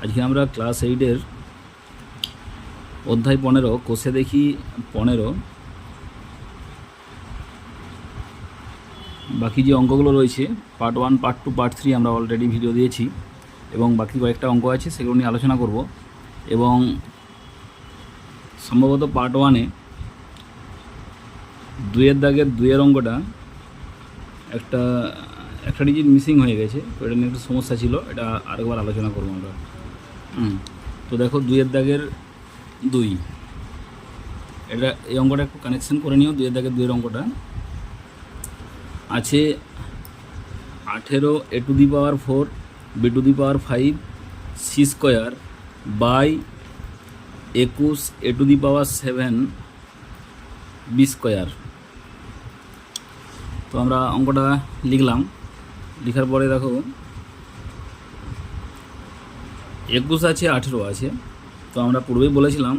আজকে আমরা ক্লাস 8-এর অধ্যায় 15 কোষে দেখি 15 বাকি যে অঙ্কগুলো রয়েছে পার্ট 1, পার্ট 2, পার্ট 3 আমরা অলরেডি ভিডিও দিয়েছি এবং বাকি কয়েকটা অঙ্ক আছে সেগুলো নিয়ে আলোচনা করব। এবং সম্ভবত পার্ট 1-এ 2-এর দাগের 2-এর অঙ্কটা একটা ডিজিট মিসিং হয়ে গেছে, তো এটা নিয়ে একটু সমস্যা ছিল, এটা আরেকবার আলোচনা করবো আমরা। তো দেখো 2-এর দাগের 2, এটা এই অঙ্কটা একটু কানেকশন করে নিও। 2-এর দাগের 2-এর অঙ্কটা আছে 18 a to the power 4 b to the power 5 c square by 21 a to the power 7 b square. তো আমরা অঙ্কটা লিখলাম, লেখার পরে দেখো 21 আছে, 18 আছে। তো আমরা পূর্বেই বলেছিলাম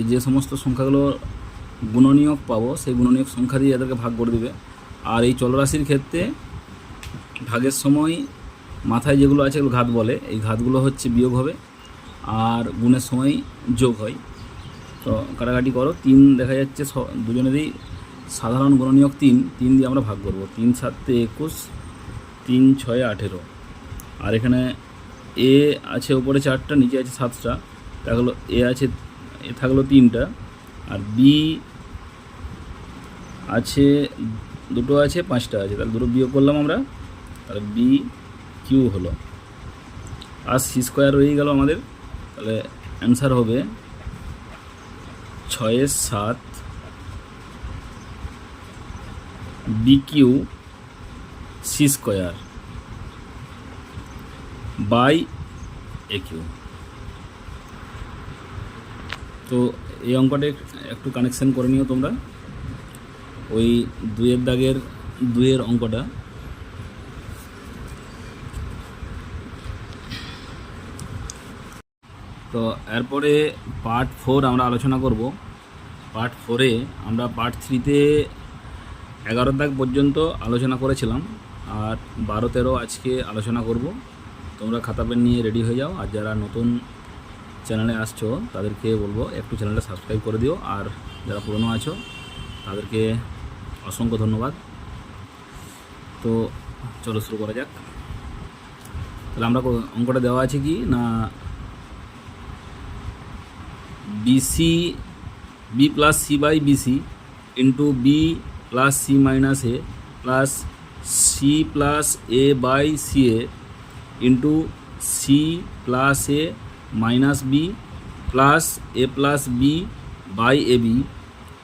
যে সমস্ত সংখ্যাগুলো গুণনীয়ক পাবো সেই গুণনীয়ক সংখ্যা দিয়ে এদেরকে ভাগ করে দেবে। আর এই চলরাশির ক্ষেত্রে ভাগের সময় মাথায় যেগুলো আছে এগুলো ঘাত বলে, এই ঘাতগুলো হচ্ছে বিয়োগ হবে, আর গুণের সময় যোগ হয়। তো কাটাকাটি করো, 3 দেখা যাচ্ছে দুজনেরই সাধারণ গুণনীয়ক 3 দিয়ে আমরা ভাগ করব। 3 7 21, 3 6 18। আর এখানে এ আছে উপরে 4টা, নিচে আছে 7টা, তাহলে এ থাকলো 3টা, আর বি আছে 2টো আছে, 5টা আছে, তাহলে 2টো বিয়োগ করলাম আমরা, তাহলে বি কিউ হলো। আর সি স্কোয়ার হয়ে গেল আমাদের, তাহলে অ্যান্সার হবে 6 7 B Q C square by A Q. তো এই অঙ্কটা একটু কানেকশান করে নিও তোমরা, ওই 2-এর দাগের 2-এর অঙ্কটা। তো এরপরে পার্ট 4 আমরা আলোচনা করব। পার্ট 4-এ আমরা পার্ট 3-তে 11 দাগ পর্যন্ত আলোচনা করেছিলাম, আর 12 13 আজকে আলোচনা করব। তোমরা খাতা পেন নিয়ে রেডি হয়ে যাও, আর যারা নতুন চ্যানেলে আসছো তাদেরকে বলবো একটু চ্যানেলটা সাবস্ক্রাইব করে দিও, আর যারা পুরনো আছো তাদেরকে অসংখ্য ধন্যবাদ। তো চলো শুরু করা যাক। তাহলে আমরা অঙ্কটা দেওয়া আছে কি না, BC B plus C by BC into B plus C minus A plus C plus A by C A into C plus A minus B plus A plus B by A B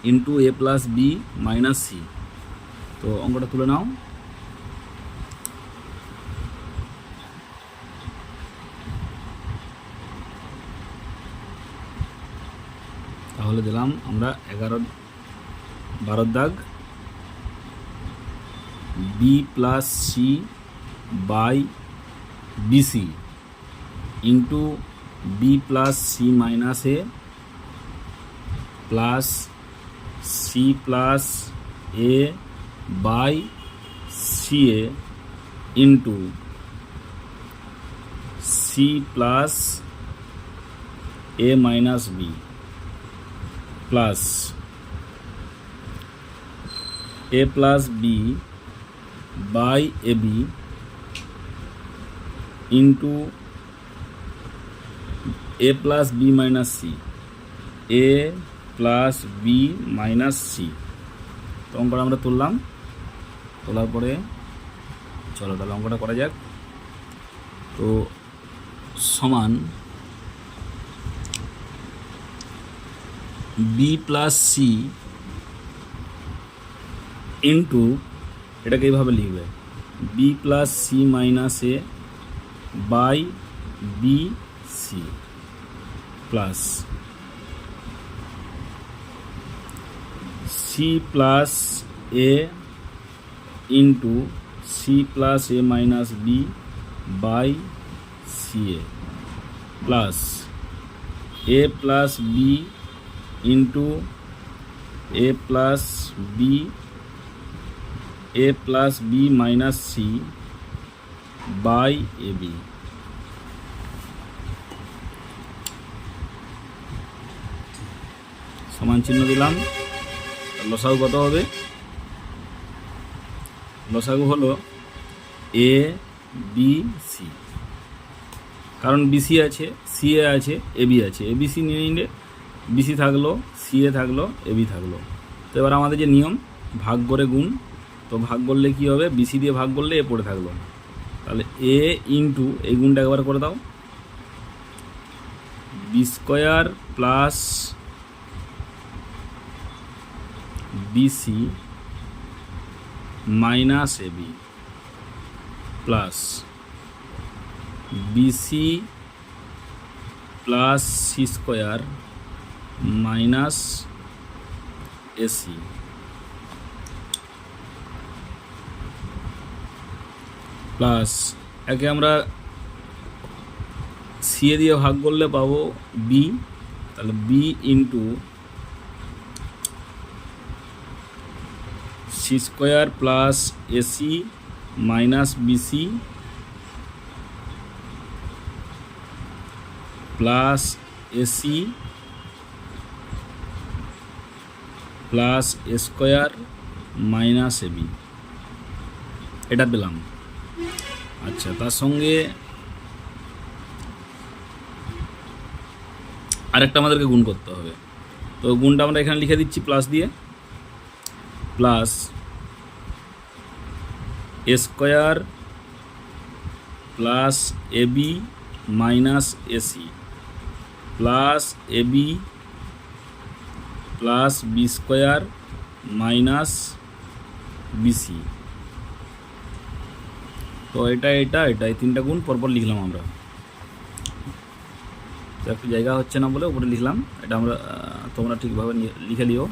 into A plus B minus C. তো অঙ্কটা তুলে নাও। তাহলে দিলাম আমরা 12 দাগ, B plus C by BC into B plus C minus A plus C plus A by C A into C plus A minus B plus A plus B by A B into A plus B minus C, A plus B minus C. তো অঙ্কটা আমরা তুললাম, তোলার পরে চলো তাহলে অঙ্কটা করা যাক। তো সমান বি প্লাস সি ইন্টু, এটাকে এইভাবে লিখবে, B plus C minus A by B C plus C plus A into C plus A minus B by C A plus A plus B into A plus B minus C by A B. সমান চিহ্ন দিলাম। লসাগু কত হবে? লসাগু হলো A B C, কারণ BC আছে, সিএ আছে, এবি আছে। এবিসি নিয়ে নিলে বিসি থাকলো, সিএ থাকলো, এবি থাকলো। তো এবার আমাদের যে নিয়ম ভাগ করে গুণ, তো ভাগ করলে কি হবে? বিসি দিয়ে ভাগ করলে এ পড়ে থাকলো, তাহলে এ ইন্টু এই গুণটা একবার করে দাও, B square plus BC minus AB plus BC plus C square minus AC plus একে আমরা সি এ দিয়ে ভাগ করলে পাবো বি, তাহলে B into C square plus AC minus BC plus AC plus A square minus AB, এটা পেলাম। আচ্ছা, তার সঙ্গে আরেকটা আমাদেরকে গুণ করতে হবে, তো গুণটা আমরা এখানে লিখে দিচ্ছি প্লাস দিয়ে, plus A square plus AB minus AC plus AB plus B square minus BC. তো এটা এই তিনটা গুণ পরপর লিখলাম আমরা, তো একটু জায়গা হচ্ছে না বলে উপরে লিখলাম, এটা আমরা তোমরা ঠিকভাবে লিখে নিও।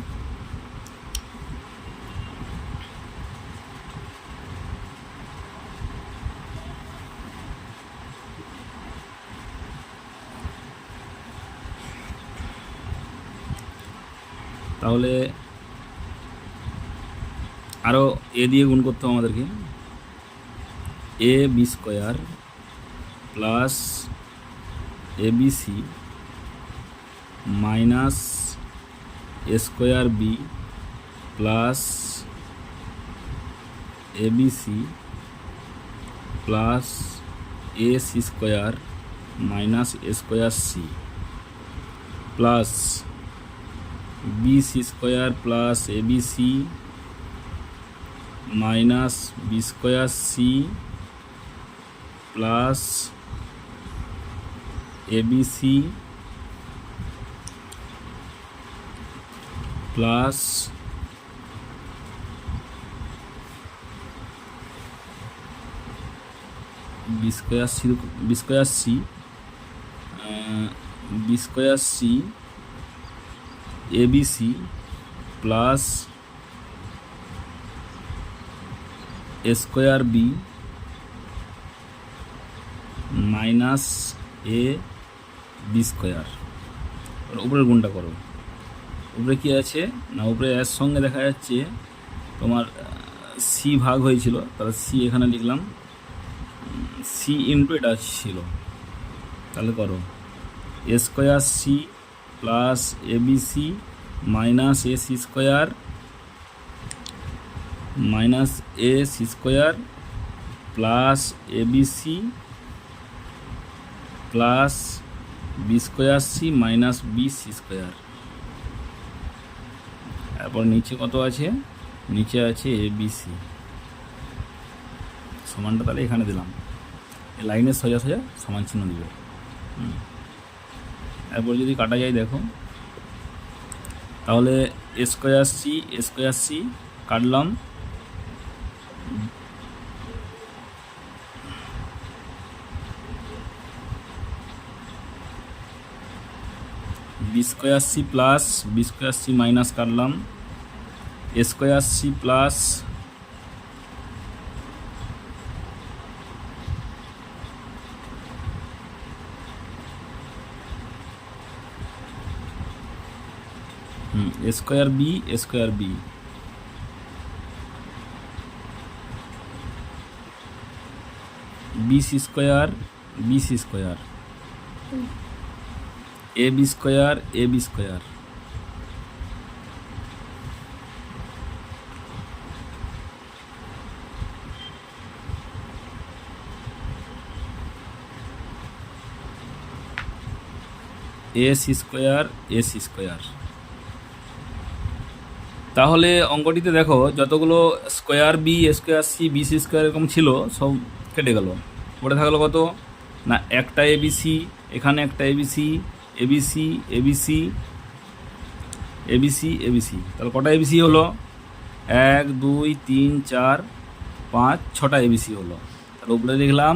তাহলে আরও এ দিয়ে গুণ করতে হবে আমাদেরকে, A B square plus ABC minus A square B plus ABC plus A C square minus A square C plus B C square plus ABC minus B square C plus ABC plus B square C ABC plus A square B minus A B square. উপরের গুণটা করো, উপরে কী আছে না, উপরে এর সঙ্গে দেখা যাচ্ছে তোমার সি ভাগ হয়েছিল, তাহলে সি এখানে লিখলাম, সি ইন্টু এটা ছিল, তাহলে করো A square C plus ABC minus A C square minus A C square plus ABC plus B square C minus B C square. তারপর নিচে কত আছে? নিচে আছে এবিসি, সমানটা তাহলে এখানে দিলাম, এই লাইনের সোজা সোজা সমান চিহ্ন দিবে। এরপর যদি কাটা যায় দেখো, তাহলে এ স্কোয়ার সি কাটলাম, B square C plus B square C minus কাটলাম, A square C plus square B B C square A B square square square. তাহলে অঙ্কটিতে দেখো যতগুলো square B square C BC square এরকম ছিল সব কেটে গেল, পড়ে থাকলো কত না একটা এবিসি, এখানে একটা ABC, ABC ABC ABC ABC. তাহলে কটা এবিসি হলো? 1 2 3 4 5 6টা এবিসি হলো। তার উপরে লিখলাম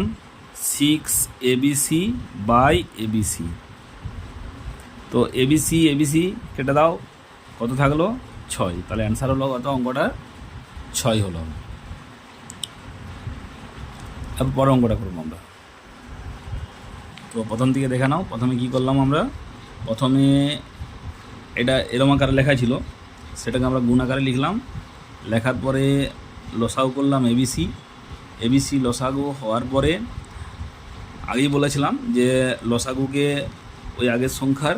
6 এবিসি বাই এবিসি। তো এবিসি এবিসি কেটে দাও, কত থাকলো? 6। তাহলে অ্যান্সার হলো কত? অঙ্কটা 6 হলো। তারপর পরের অঙ্কটা করবো আমরা। তো প্রথম থেকে দেখে নাও, প্রথমে কি করলাম আমরা? প্রথমে এটা এরম আকারে লেখা ছিল, সেটাকে আমরা গুণ আকারে লিখলাম। লেখার পরে লসাগু করলাম এবিসি, এবিসি লসাগু হওয়ার পরে আগেই বলেছিলাম যে লসাগুকে ওই আগের সংখ্যার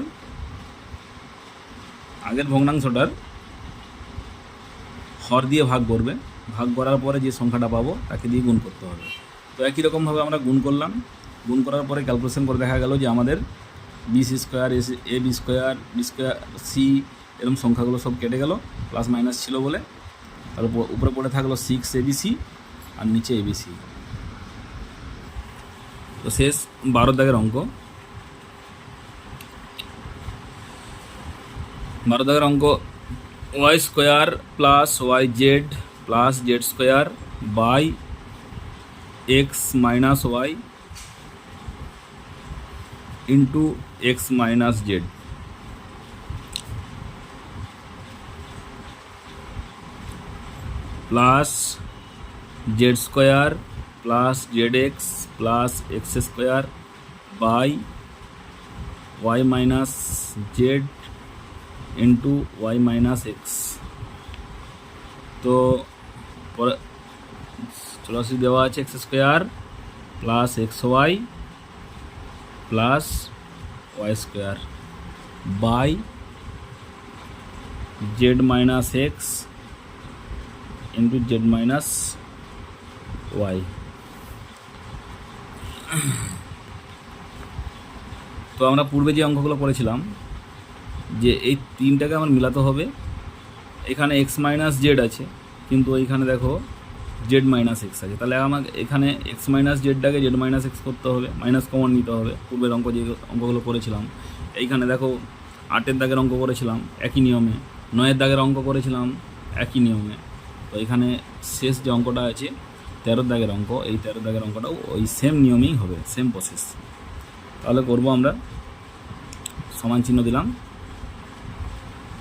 আগের ভগ্নাংশটার হর দিয়ে ভাগ করবে, ভাগ করার পরে যে সংখ্যাটা পাবো তাকে দিয়ে গুণ করতে হবে। তো একই রকমভাবে আমরা গুণ করলাম, গুণ করার পরে ক্যালকুলেশন করে দেখা গেল যে আমাদের BC square A B square B square C এরকম সংখ্যাগুলো সব কেটে গেল, প্লাস মাইনাস ছিল বলে। তার উপরে পড়ে থাকলো 6 এবিসি আর নিচে এবিসি। তো শেষ 12 দাগের অঙ্ক। 12 দাগের অঙ্ক, Y square plus Y Z plus Z square by x minus Y into X minus Z plus Z square plus Z x plus x square by Y minus Z into Y minus X. তো চলাশি দেওয়া আছে X square plus X Y plus Y square by Z minus X into Z minus Y. তো আমরা পূর্বে যে অঙ্কগুলো করেছিলাম যে এই তিনটাকে আমার মিলাতে হবে। এখানে এক্স মাইনাস জেড আছে, কিন্তু এইখানে দেখো জেড মাইনাস এক্স আছে। তাহলে আমাকে এখানে এক্স মাইনাস জেডটাকে জেড মাইনাস এক্স করতে হবে, মাইনাস কমন নিতে হবে। পূর্বের অঙ্ক যে অঙ্কগুলো করেছিলাম, এইখানে দেখো 8-এর দাগের অঙ্ক করেছিলাম একই নিয়মে, 9-এর দাগের অঙ্ক করেছিলাম একই নিয়মে। তো এখানে শেষ যে অঙ্কটা আছে 13 দাগের অঙ্ক, এই 13 দাগের অঙ্কটাও ওই সেম নিয়মেই হবে, সেম প্রসেস। তাহলে করব আমরা, সমান চিহ্ন দিলাম,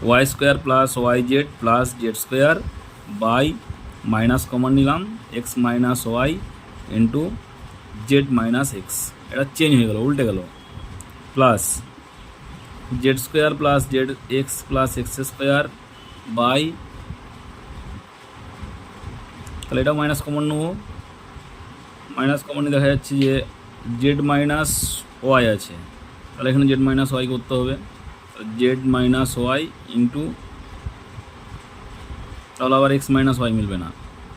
y square plus Y Z plus Z square by minus common নিলাম x minus Y into Z minus x. এটা চেঞ্জ হয়ে গেল, উল্টে গেল, plus Z square plus Z x plus x square by, তাহলে এটা মাইনাস কমন নেবো। Minus common নিয়ে দেখা যাচ্ছে যে জেড মাইনাস ওয়াই আছে, তাহলে এখানে জেড মাইনাস ওয়াই করতে হবে, জেড মাইনাস ওয়াই ইন্টু, তাহলে আবার এক্স মাইনাস ওয়াই মিলবে না,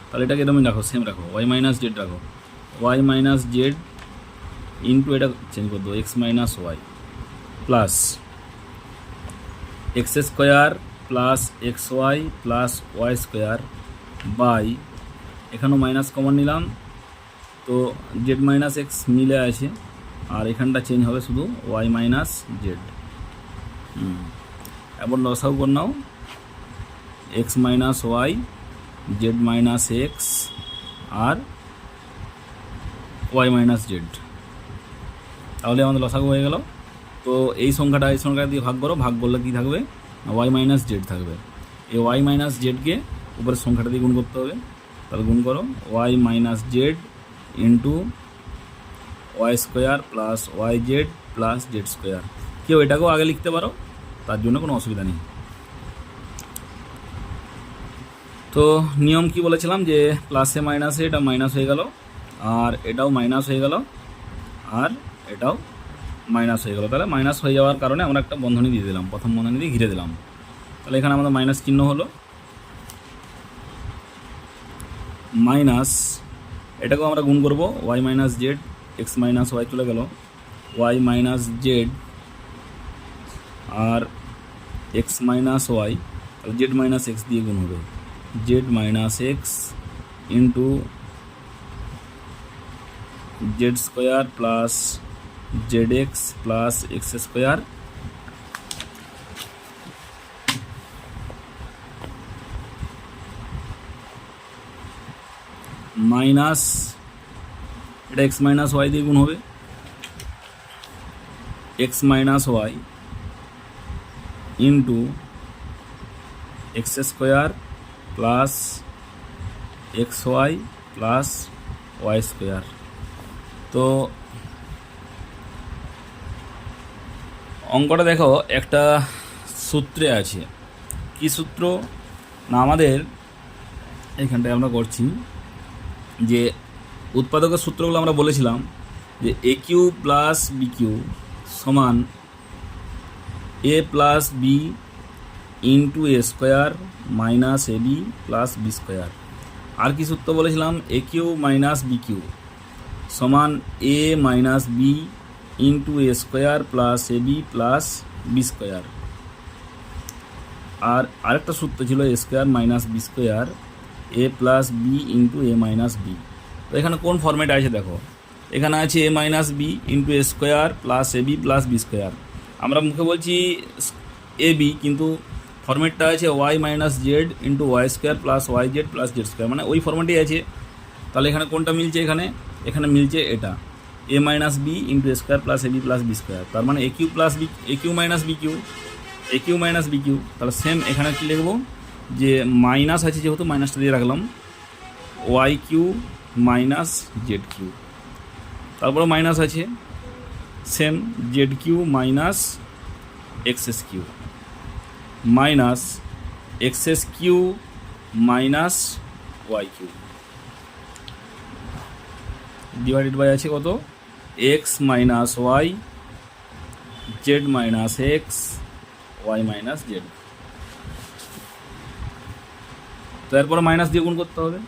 তাহলে এটাকে এরকমই রাখো, সেম রাখো, ওয়াই মাইনাস জেড রাখো, ওয়াই মাইনাস জেড ইন্টু এটা চেঞ্জ করে দেবো X minus Y plus x square plus X Y plus Y square by, এখানেও মাইনাস কমন নিলাম, তো জেড মাইনাস এক্স মিলে আছে, আর এখানটা চেঞ্জ হবে শুধু ওয়াই মাইনাস জেড। এবার লসাগু করে নাও, x minus y z minus x আর ওয়াই মাইনাস জেড, তাহলে আমাদের লসাগু হয়ে গেল। তো এই সংখ্যাটা এই সংখ্যাটা দিয়ে ভাগ করো, ভাগ করলে কী থাকবে? ওয়াই মাইনাস জেড থাকবে। এই ওয়াই মাইনাস জেডকে উপরের সংখ্যাটা দিয়ে গুণ করতে হবে, তাহলে গুণ করো Y minus Z into Y square plus Y Z plus Z square. কেউ এটাকেও আগে লিখতে পারো, তার জন্য কোনো অসুবিধা নেই। তো নিয়ম কি বলেছিলাম যে প্লাসে মাইনাসে এটা মাইনাস হয়ে গেল, আর এটাও মাইনাস হয়ে গেল, আর এটাও মাইনাস হয়ে গেল। তাহলে মাইনাস হয়ে যাওয়ার কারণে আমরা একটা বন্ধনী দিয়ে দিলাম, প্রথম বন্ধনী দিয়ে ঘিরে দিলাম। তাহলে এখানে আমাদের মাইনাস চিহ্ন হলো, মাইনাস এটাকেও আমরা গুণ করব, Y minus Z X minus Y চলে গেল, ওয়াই মাইনাস জেড আর এক্স মাইনাস ওয়াই, তাহলে জেড মাইনাস এক্স দিয়ে গুণ হবে, Z minus X into Z square plus Z x plus x square minus, এটা এক্স মাইনাস ওয়াই দিয়ে গুণ হবে, X minus Y into X square plus X Y plus Y square. তো অঙ্কটা দেখো একটা সূত্রে আছে, কি সূত্র না, আমাদের এখানটায় আমরা করছি যে উৎপাদকের সূত্রগুলো আমরা বলেছিলাম যে এ কিউ প্লাস বি কিউ সমান এ plus B into a square minus A b plus B square. আর কি সূত্র বলেছিলাম, এ কিউ মাইনাস বি কিউ সমান এ minus B into a square plus a b plus B square. আর আরেকটা সূত্র ছিল এ স্কোয়ার মাইনাস বি স্কোয়ার এ plus B into এ minus B. তো এখানে কোন ফর্মেট আছে দেখো, এখানে আছে এ minus B into a square plus a b plus B square. আমরা মুখে বলছি এ বি, কিন্তু ফর্মেটটা আছে y minus Z into Y square plus Y Z plus Z square, মানে ওই ফর্মেটেই আছে। তাহলে এখানে কোনটা মিলছে, এখানে মিলছে এটা এ minus B into a square plus a b plus B square, তার মানে এ কিউ প্লাস বি, এ কিউ মাইনাস বি কিউ, এ কিউ মাইনাস বি কিউ। তাহলে সেম এখানে কী লিখবো, যে মাইনাস আছে যেহেতু মাইনাসটা দিয়ে রাখলাম, y q minus z q, তারপরে মাইনাস আছে same z q minus x s q minus x s q minus y q divided by আছে কত, x minus y z minus x y minus z. তো এরপরে minus দিয়ে গুণ করতে হবে,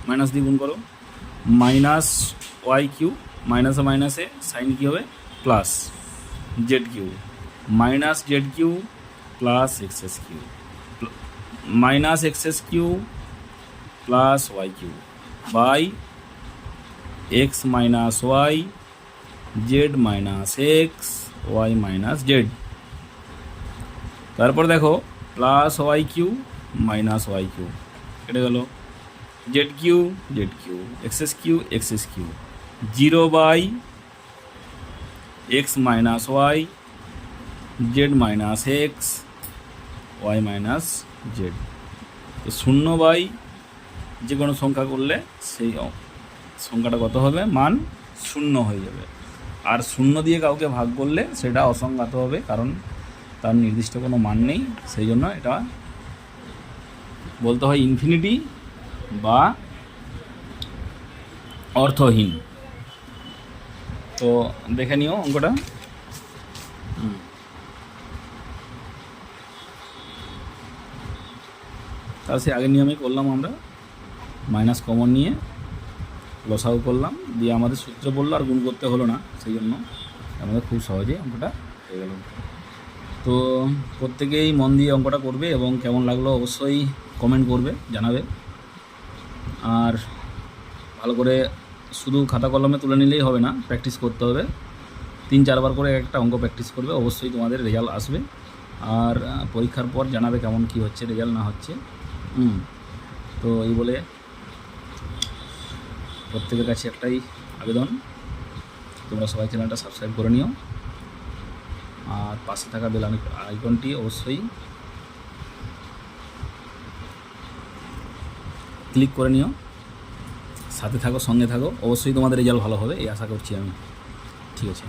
মাইনাস দিয়ে গুণ করো, মাইনাস ওয়াই কিউ মাইনাসে মাইনাসে সাইন কী হবে plus z q minus z q plus x s q minus x s q plus y q by x minus y z minus x y minus z. তারপর দেখো plus y q minus y q কেটে গেল, z q x s q 0 by x minus y z minus x y minus z. তো 0 by যে কোনো সংখ্যা করলে সেই সংখ্যাটা কত হবে, মান 0 হয়ে যাবে। আর 0 দিয়ে কাউকে ভাগ করলে সেটা অসংখ্যাত হবে, কারণ তার নির্দিষ্ট কোনো মান নেই, সেই জন্য এটা বলতে হয় ইনফিনিটি বা অর্থহীন। তো দেখে নিও অঙ্কটা। তাহলে সে আগের নিয়মে করলাম আমরা, মাইনাস কমন নিয়ে লসাগু করলাম, দিয়ে আমাদের সূত্র বললো আর গুণ করতে হলো না, সেই জন্য আমাদের খুব সহজে অঙ্কটা হয়ে গেল। তো প্রত্যেকেই মন দিয়ে অঙ্কটা করবে এবং কেমন লাগলো অবশ্যই কমেন্ট করবে, জানাবে। আর ভালো করে শুধু খাতা কলমে তুলে নিলেই হবে না, প্র্যাকটিস করতে হবে, 3-4 বার করে একটা অঙ্ক প্র্যাকটিস করবে, অবশ্যই তোমাদের রেজাল্ট আসবে। আর পরীক্ষার পর জানাবে কেমন কি হচ্ছে, রেজাল্ট না হচ্ছে। তো এই বলে প্রত্যেকের কাছে একটাই আবেদন, তোমরা সবাই চ্যানেলটা সাবস্ক্রাইব করে নিও, আর পাশে থাকা বেল আইকনটি অবশ্যই ক্লিক করে নিও, সাথে থাকো, সঙ্গে থাকো, অবশ্যই তোমাদের রেজাল্ট ভালো হবে এই আশা করছি আমি। ঠিক আছে।